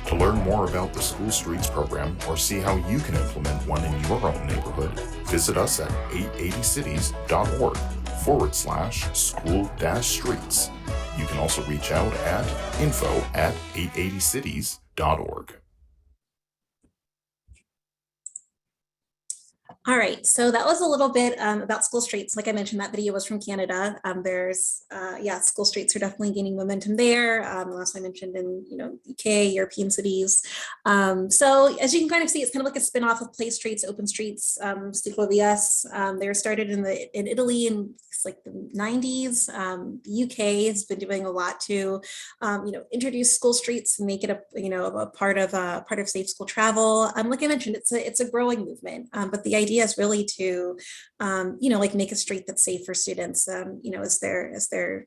To learn more about the School Streets program or see how you can implement one in your own neighborhood, visit us at 880cities.org/school-streets. You can also reach out at info@880cities.org. All right, so that was a little bit about school streets. Like I mentioned, that video was from Canada. School streets are definitely gaining momentum there. Last I mentioned in UK, European cities. So as you can kind of see, it's kind of like a spin-off of Play Streets, Open Streets, Ciclovias. They were started in Italy in like the 90s. The UK has been doing a lot to introduce school streets and make it a part of safe school travel. Like I mentioned, it's a growing movement, but the idea is really to make a street that's safe for students as they're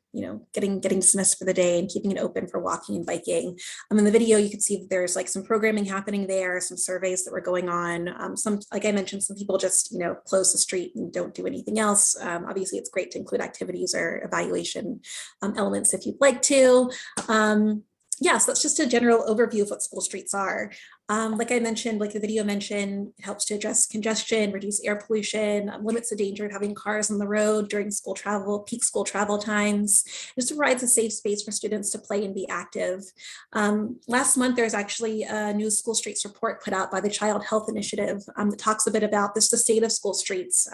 getting dismissed for the day and keeping it open for walking and biking. In the video you can see that there's like some programming happening there, some surveys that were going on. Some, like I mentioned, some people just close the street and don't do anything else. Obviously it's great to include activities or evaluation elements if you'd like to. yeah, so that's just a general overview of what school streets are. Like I mentioned, like the video mentioned, it helps to address congestion, reduce air pollution, limits the danger of having cars on the road during school travel, peak school travel times. It just provides a safe space for students to play and be active. Last month, there's actually a new school streets report put out by the Child Health Initiative that talks a bit about this, the state of school streets,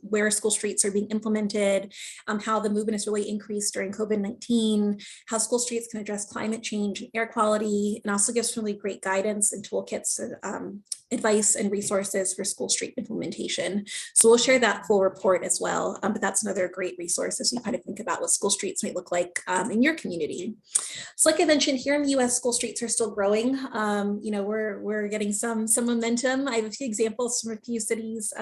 where school streets are being implemented, how the movement has really increased during COVID-19, how school streets can address climate change and air quality, and also gives really great guidance and toolkits, advice and resources for school street implementation. So we'll share that full report as well, but that's another great resource as you kind of think about what school streets might look like in your community. So like I mentioned, here in the US, school streets are still growing. We're getting some momentum. I have a few examples from a few cities,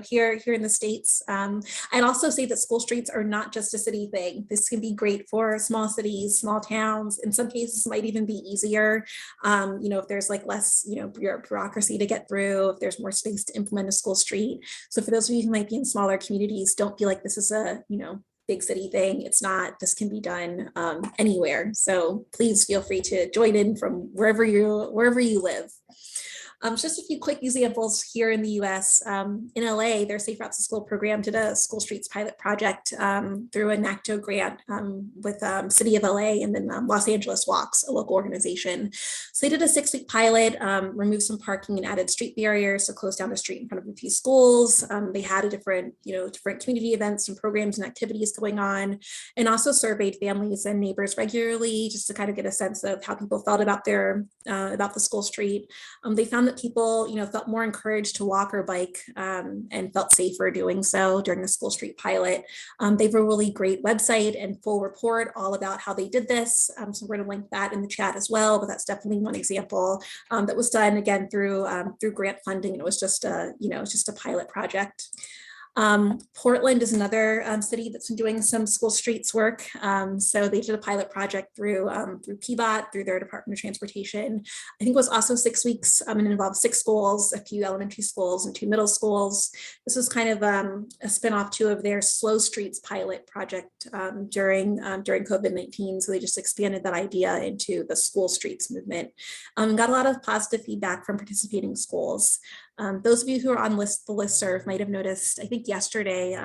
here in the States. I'd also say that school streets are not just a city thing. This can be great for small cities, small towns. In some cases, might even be easier. If there's like less, bureaucracy to get through, if there's more space to implement a school street. So for those of you who might be in smaller communities, don't feel like this is a, big city thing. It's not. This can be done anywhere. So please feel free to join in from wherever you live. Just a few quick examples here in the US. In LA, their Safe Routes to School program did a school streets pilot project through a NACTO grant with City of LA, and then Los Angeles Walks, a local organization. So they did a 6-week pilot, removed some parking and added street barriers, so closed down the street in front of a few schools. They had different community events and programs and activities going on, and also surveyed families and neighbors regularly just to kind of get a sense of how people felt about about the school street. They found that people, felt more encouraged to walk or bike and felt safer doing so during the school street pilot. They have a really great website and full report all about how they did this. So we're going to link that in the chat as well, but that's definitely one example that was done again through grant funding. It was just a pilot project. Portland is another city that's been doing some school streets work. So they did a pilot project through PBOT, through their Department of Transportation. I think it was also 6 weeks and it involved 6 schools, a few elementary schools and 2 middle schools. This was kind of a spinoff too of their Slow Streets pilot project during COVID-19. So they just expanded that idea into the school streets movement. Got a lot of positive feedback from participating schools. Those of you who are on the listserv might have noticed, I think yesterday,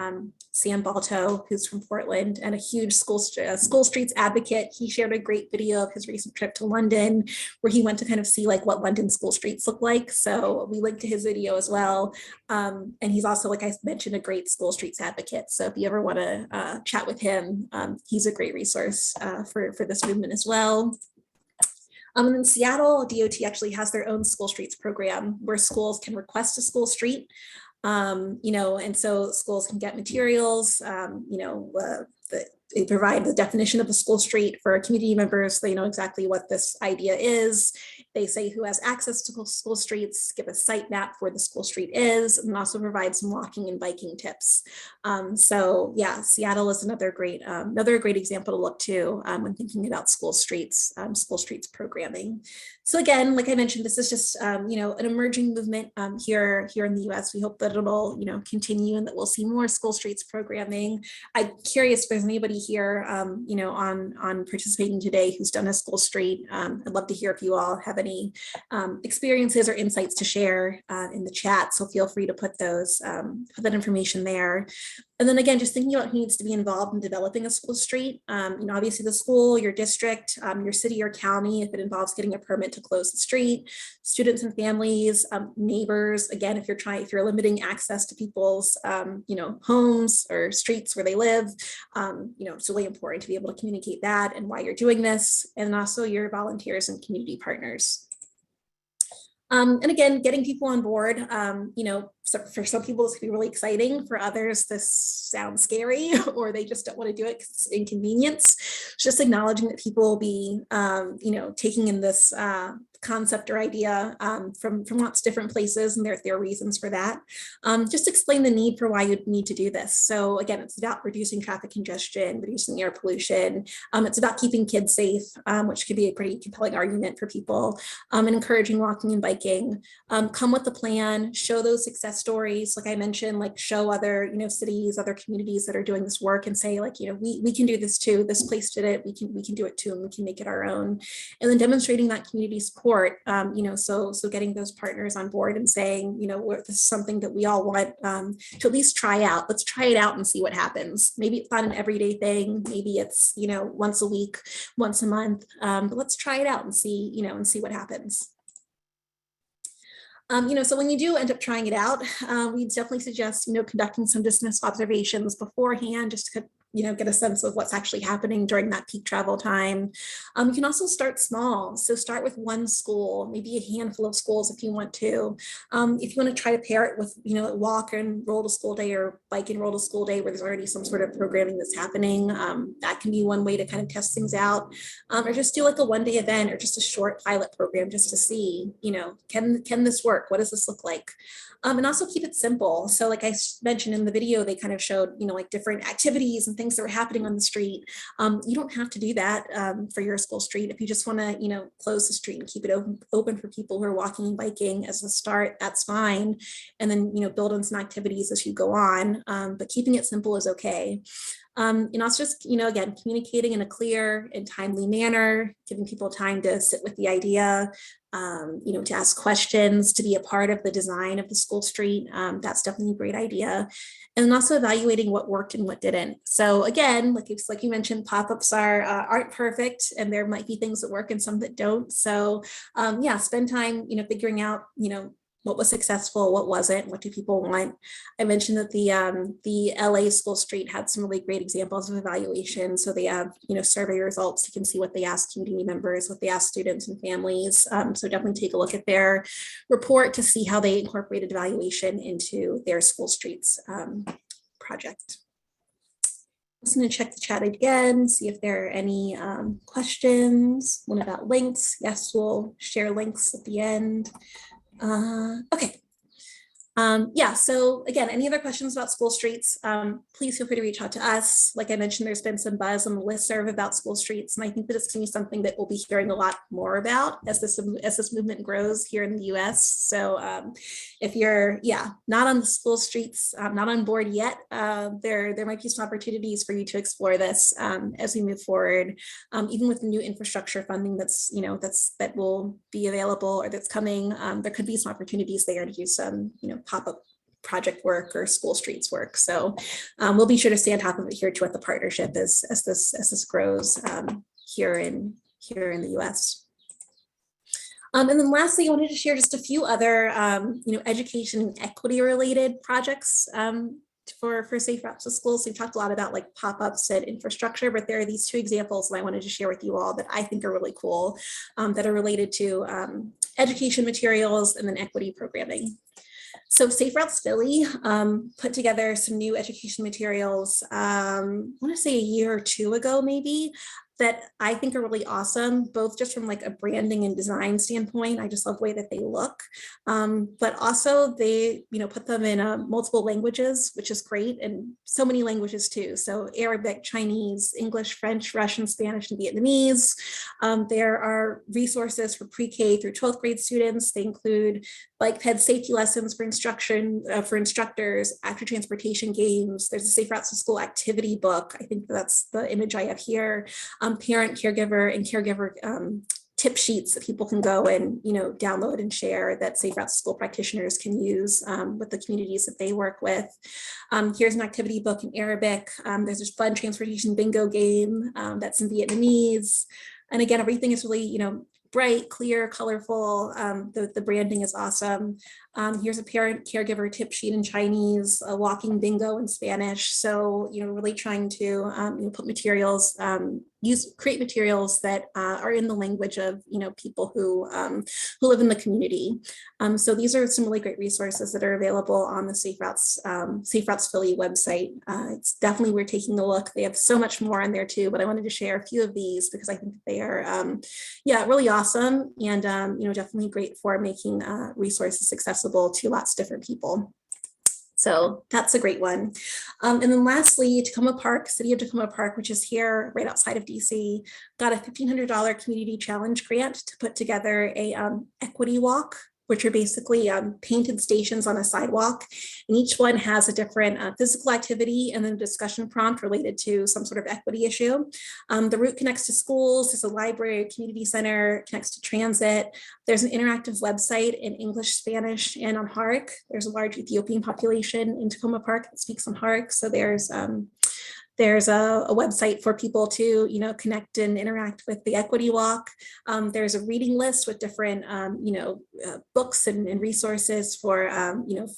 Sam Balto, who's from Portland and a huge school streets advocate, he shared a great video of his recent trip to London, where he went to kind of see like what London school streets look like. So we linked to his video as well. And he's also, like I mentioned, a great school streets advocate. So if you ever want to chat with him, he's a great resource for this movement as well. In Seattle, DOT actually has their own school streets program where schools can request a school street, and so schools can get materials, they provide the definition of a school street for community members so they know exactly what this idea is. They say who has access to school streets, give a site map where the school street is, and also provide some walking and biking tips. So yeah, Seattle is another great example to look to when thinking about school streets programming. So again, like I mentioned, this is just an emerging movement here in the US. We hope that it'll continue and that we'll see more school streets programming. I'm curious if there's anybody here on participating today who's done a school street. I'd love to hear if you all have any experiences or insights to share in the chat. So feel free to put that information there. And then again, just thinking about who needs to be involved in developing a school street. Obviously the school, your district, your city or county, if it involves getting a permit to close the street, students and families, neighbors. Again, if you're limiting access to people's, homes or streets where they live, it's really important to be able to communicate that and why you're doing this, and also your volunteers and community partners. And again, getting people on board, so for some people this can be really exciting. For others, this sounds scary, or they just don't want to do it because it's inconvenience. Just acknowledging that people will be, taking in this concept or idea from lots of different places, and there are reasons for that. Just explain the need for why you need to do this. So again, it's about reducing traffic congestion, reducing air pollution. It's about keeping kids safe, which could be a pretty compelling argument for people, and encouraging walking and biking. Come with a plan, show those success stories, like I mentioned, like show other, cities, other communities that are doing this work and say like, we can do this too. This place did it. We can do it too, and we can make it our own. And then demonstrating that community support, so getting those partners on board and saying, this is something that we all want to at least try out. Let's try it out and see what happens. Maybe it's not an everyday thing. Maybe it's, once a week, once a month, but let's try it out and see, and see what happens. So when you do end up trying it out, we definitely suggest, conducting some distance observations beforehand, just to get a sense of what's actually happening during that peak travel time. You can also start small. So start with one school, maybe a handful of schools if you want to. If you want to try to pair it with, walk and roll to school day or bike and roll to school day where there's already some sort of programming that's happening, that can be one way to kind of test things out. Or just do like a one-day event or just a short pilot program just to see, can this work? What does this look like? And also keep it simple. So like I mentioned in the video, they kind of showed, like different activities and things that were happening on the street. You don't have to do that for your school street. If you just want to, close the street and keep it open for people who are walking and biking as a start, that's fine. And then, build on some activities as you go on, but keeping it simple is okay. And also just, again, communicating in a clear and timely manner, giving people time to sit with the idea, to ask questions, to be a part of the design of the school street. That's definitely a great idea. And then also evaluating what worked and what didn't. So again, like you mentioned, pop-ups aren't perfect, and there might be things that work and some that don't. So yeah, spend time, figuring out, what was successful, what wasn't, what do people want. I mentioned that the LA school street had some really great examples of evaluation. So they have, survey results. You can see what they asked community members, what they asked students and families. So definitely take a look at their report to see how they incorporated evaluation into their school streets project. I'm just going to check the chat again, see if there are any questions. One about links. Yes, we'll share links at the end. Okay. Yeah, so again, any other questions about school streets, please feel free to reach out to us. Like I mentioned, there's been some buzz on the listserv about school streets, and I think that it's going to be something that we'll be hearing a lot more about as this movement grows here in the US. So if you're, not on the school streets, not on board yet, there might be some opportunities for you to explore this as we move forward, even with the new infrastructure funding that will be available or that's coming. There could be some opportunities there to do some, pop-up project work or school streets work. So we'll be sure to stay on top of it here too at the partnership as this grows here in the US. And then lastly, I wanted to share just a few other education and equity related projects for safe routes to schools. So we've talked a lot about like pop-ups and infrastructure, but there are these two examples that I wanted to share with you all that I think are really cool, that are related to education materials and then equity programming. So Safe Routes Philly put together some new education materials, I want to say a year or two ago, maybe, that I think are really awesome, both just from like a branding and design standpoint. I just love the way that they look, but also they, put them in multiple languages, which is great, and so many languages too. So Arabic, Chinese, English, French, Russian, Spanish, and Vietnamese. There are resources for pre-K through 12th grade students. They include bike ped safety lessons for instruction for instructors, active transportation games. There's a Safe Routes to School activity book. I think that's the image I have here. Parent, caregiver, and caregiver tip sheets that people can go and download and share that Safe Routes to School practitioners can use with the communities that they work with. Here's an activity book in Arabic. There's this fun transportation bingo game that's in Vietnamese. And again, everything is really, bright, clear, colorful. The branding is awesome. Here's a parent caregiver tip sheet in Chinese, a walking bingo in Spanish. So, really trying to put materials, create materials that are in the language of, people who live in the community. So these are some really great resources that are available on the Safe Routes Philly website. It's definitely worth taking a look. They have so much more on there too, but I wanted to share a few of these because I think they are, really awesome and, definitely great for making resources accessible to lots of different people. So that's a great one. And then lastly, Tacoma Park, City of Tacoma Park, which is here right outside of DC, got a $1,500 community challenge grant to put together a equity walk which are basically painted stations on a sidewalk. And each one has a different physical activity and then a discussion prompt related to some sort of equity issue. The route connects to schools, there's a library, community center, connects to transit. There's an interactive website in English, Spanish, and Amharic. There's a large Ethiopian population in Tacoma Park that speaks Amharic. So there's a website for people to, connect and interact with the equity walk. There's a reading list with different, books and resources for,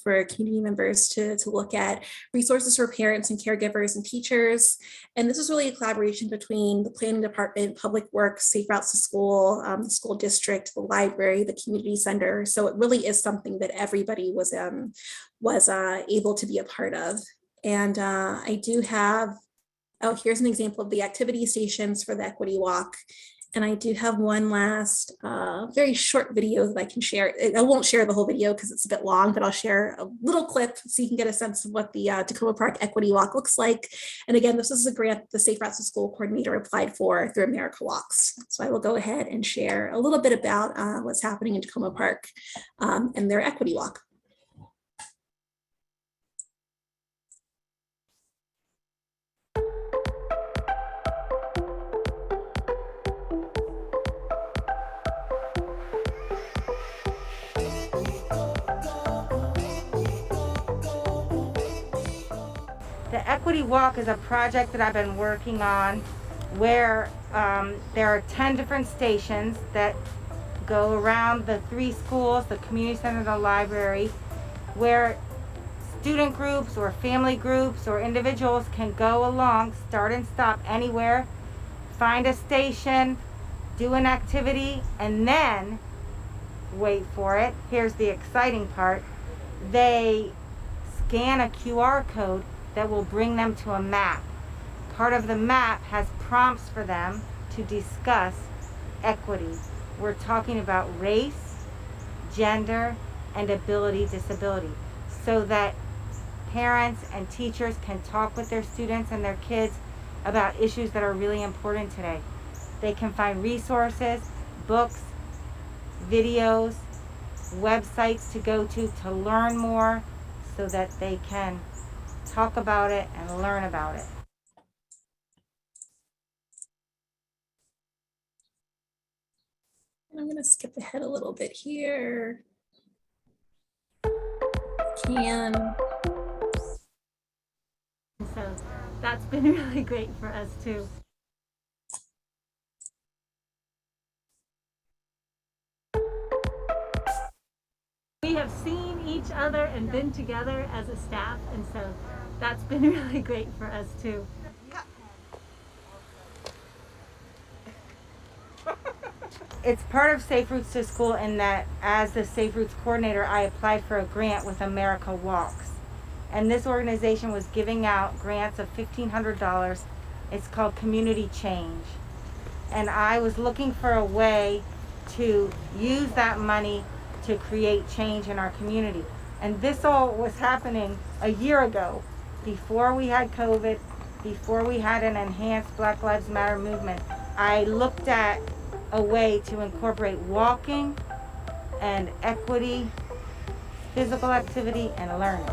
for community members to look at, resources for parents and caregivers and teachers. And this is really a collaboration between the planning department, public works, safe routes to school, the school district, the library, the community center. So it really is something that everybody was able to be a part of. And I do have, here's an example of the activity stations for the equity walk. And I do have one last very short video that I can share. I won't share the whole video because it's a bit long, but I'll share a little clip so you can get a sense of what the Tacoma Park Equity Walk looks like. And again, this is a grant the Safe Routes to School coordinator applied for through America Walks. So I will go ahead and share a little bit about what's happening in Tacoma Park and their equity walk. The Equity Walk is a project that I've been working on where there are 10 different stations that go around the 3 schools, the community center, the library, where student groups or family groups or individuals can go along, start and stop anywhere, find a station, do an activity, and then, wait for it, here's the exciting part, they scan a QR code that will bring them to a map. Part of the map has prompts for them to discuss equity. We're talking about race, gender, and disability, so that parents and teachers can talk with their students and their kids about issues that are really important today. They can find resources, books, videos, websites to go to learn more so that they can talk about it and learn about it. I'm going to skip ahead a little bit here. So that's been really great for us too. We have seen each other and been together as a staff, and so that's been really great for us too. It's part of Safe Routes to School in that as the Safe Routes coordinator, I applied for a grant with America Walks. And this organization was giving out grants of $1,500. It's called Community Change. And I was looking for a way to use that money to create change in our community. And this all was happening a year ago, before we had COVID, before we had an enhanced Black Lives Matter movement. I looked at a way to incorporate walking and equity, physical activity, and learning.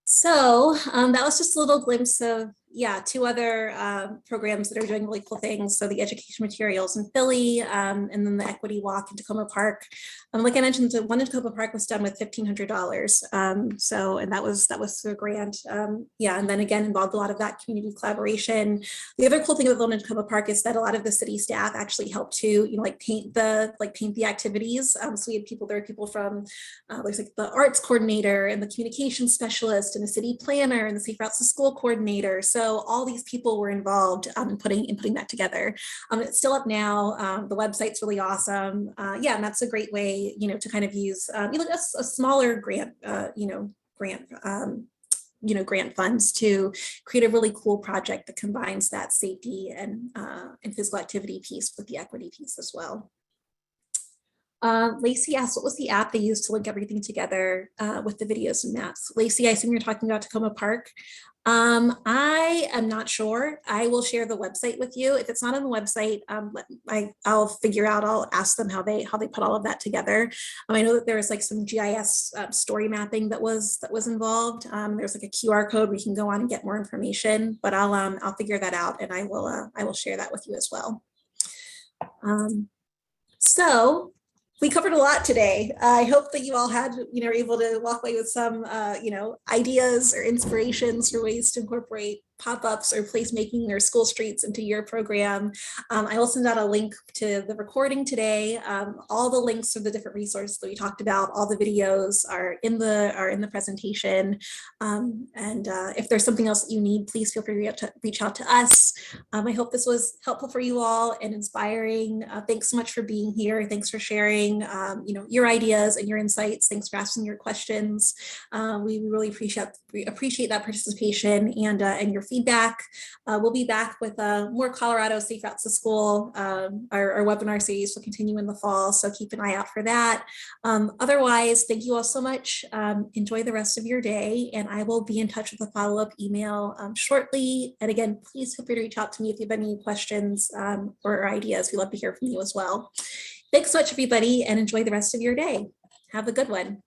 So that was just a little glimpse of, 2 other programs that are doing really cool things. So the education materials in Philly, and then the equity walk in Tacoma Park. Like I mentioned, the one in Tacoma Park was done with $1,500. So, and that was through a grant. And then again, involved a lot of that community collaboration. The other cool thing about the one in Tacoma Park is that a lot of the city staff actually helped to, paint the activities. So we had there were people from, there's like the arts coordinator and the communications specialist and the city planner and the Safe Routes to School coordinator. So So all these people were involved in putting that together. It's still up now. The website's really awesome. Yeah, and that's a great way, to kind of use a smaller grant, grant funds to create a really cool project that combines that safety and physical activity piece with the equity piece as well. Lacey asked, what was the app they used to link everything together with the videos and maps? Lacey, I assume you're talking about Tacoma Park. I am not sure. I will share the website with you. If it's not on the website, I'll figure out, I'll ask them how they put all of that together. I know that there was like some GIS story mapping that was involved. There's like a QR code where you can go on and get more information, but I'll figure that out, and I will share that with you as well. So we covered a lot today. I hope that you all are able to walk away with some, ideas or inspirations for ways to incorporate pop-ups or placemaking or school streets into your program. I will send out a link to the recording today. All the links to the different resources that we talked about, all the videos are in the presentation. If there's something else that you need, please feel free to reach out to us. I hope this was helpful for you all and inspiring. Thanks so much for being here. Thanks for sharing, your ideas and your insights. Thanks for asking your questions. We really appreciate that participation and your feedback. We'll be back with more Colorado Safe Routes to School. Our webinar series will continue in the fall, so keep an eye out for that. Otherwise, thank you all so much. Enjoy the rest of your day, and I will be in touch with a follow-up email shortly. And again, please feel free to reach out to me if you have any questions or ideas. We'd love to hear from you as well. Thanks so much, everybody, and enjoy the rest of your day. Have a good one.